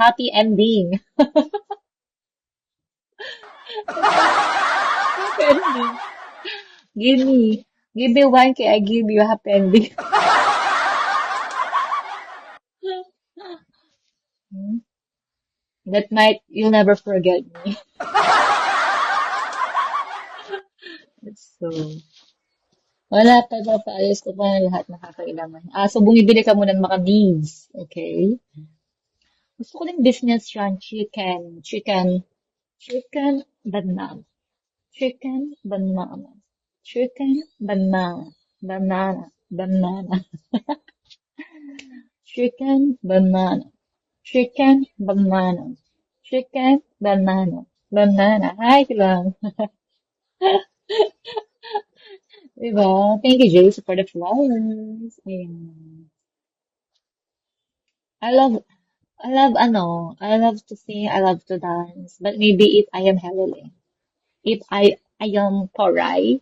Happy ending. Happy ending. Give me. Give me 1K, I give you a happy ending. Hmm? That might, you'll never forget me. It's so, wala pa, papaayos ko pa ng lahat nakakailangan. So bumibili ka muna ng mga needs. Okay? Gusto ko ng business yan, chicken, banana, chicken, banana, chicken, banana, banana, banana, chicken, banana, chicken, banana, chicken, banana, banana. Hi, lang. Diba? Thank you, Jace, for the flowers. Ayan. I love, I love to sing, I love to dance, but maybe if I am heavily, if I am toray,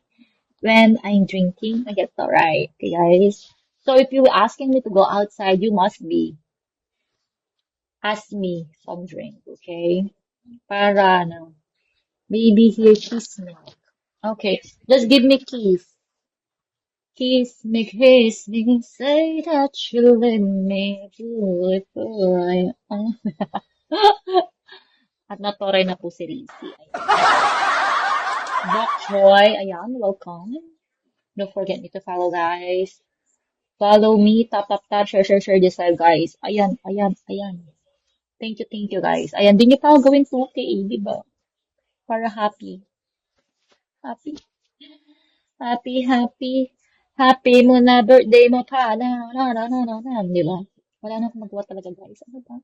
when I'm drinking, I get toray, okay, guys? So if you're asking me to go outside, you must be, ask me some drink, okay? Para, ano, baby here, kiss me. Okay, just give me kiss me, say that you let me do it for At natoray na po si Rizzy. Bok Choy, ayan, welcome. Don't forget me to follow, guys. Follow me, tap, share this live, guys. Ayan. Thank you, guys. Ayan, di niyo pa ako gawin 2K, di ba? Para happy. Happy, happy. Happy mo na birthday mo pa. Di ba? Wala na akong magawa talaga, guys. Ano ba?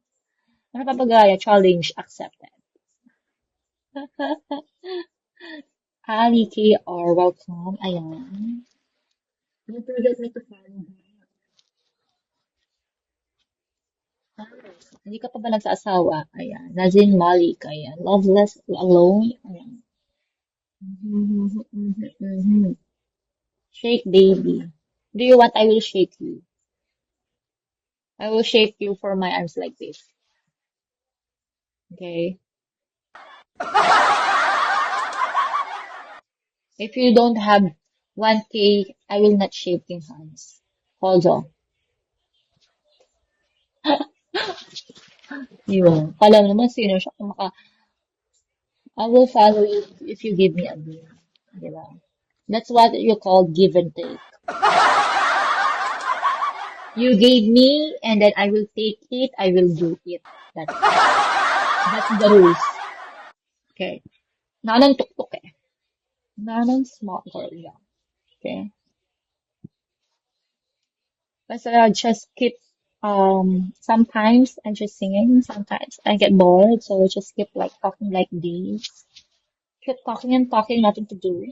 Ano pa bagaya? Challenge accepted. Ali KR, welcome. Ayan. Don't forget me to follow. Hindi ka pa ba nagsasawa? Ayan. Nazin Malik. Ayan. Loveless alone. Ayan. Shake baby. Do you want I will shake you? I will shake you for my arms like this. Okay? If you don't have 1K, I will not shake your hands. Hold on. Yun. Kala mo naman sino siya kung I will follow you if you give me a beer. Diba? That's what you call give and take. You gave me, and then I will take it, I will do it. That's the rules. Okay. Nanang tuktok eh. Nanang smart girl yeah. Okay. But just keep, sometimes I'm just singing, sometimes I get bored, so I just keep like talking like this. Keep talking and talking, nothing to do.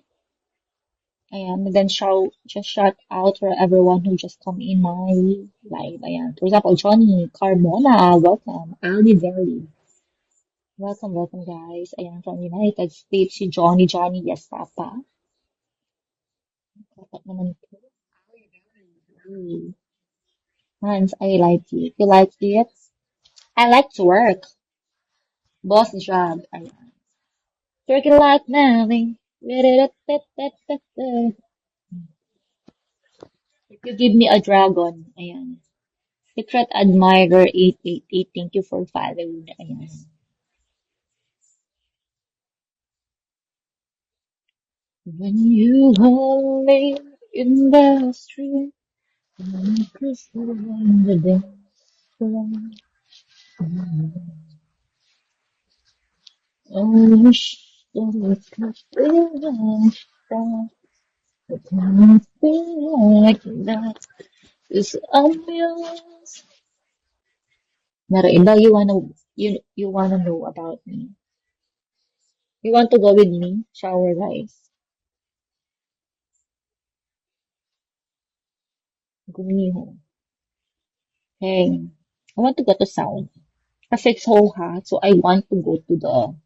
And then just shout out for everyone who just come in my live. Ayan. For example, Johnny Carmona, welcome. Ali Verly, welcome guys. Ayan, from United States, si Johnny, yes, Papa. Dapat naman po. Hans, I like it. You like it? I like to work. Boss job. Ayan. Working like Nelly. If you give me a dragon, ayan. Secret Admirer 888, thank you for following. Ayan. When you hold me in the street, and kiss you on the dance floor. I wish that it could be like that. But can it be like that? 'Cause I'm yours. Narenda, you wanna know about me? You want to go with me? Shower, guys. Gumiho. Hey, I want to go to Sound. Kasi it's so hot, so I want to go to the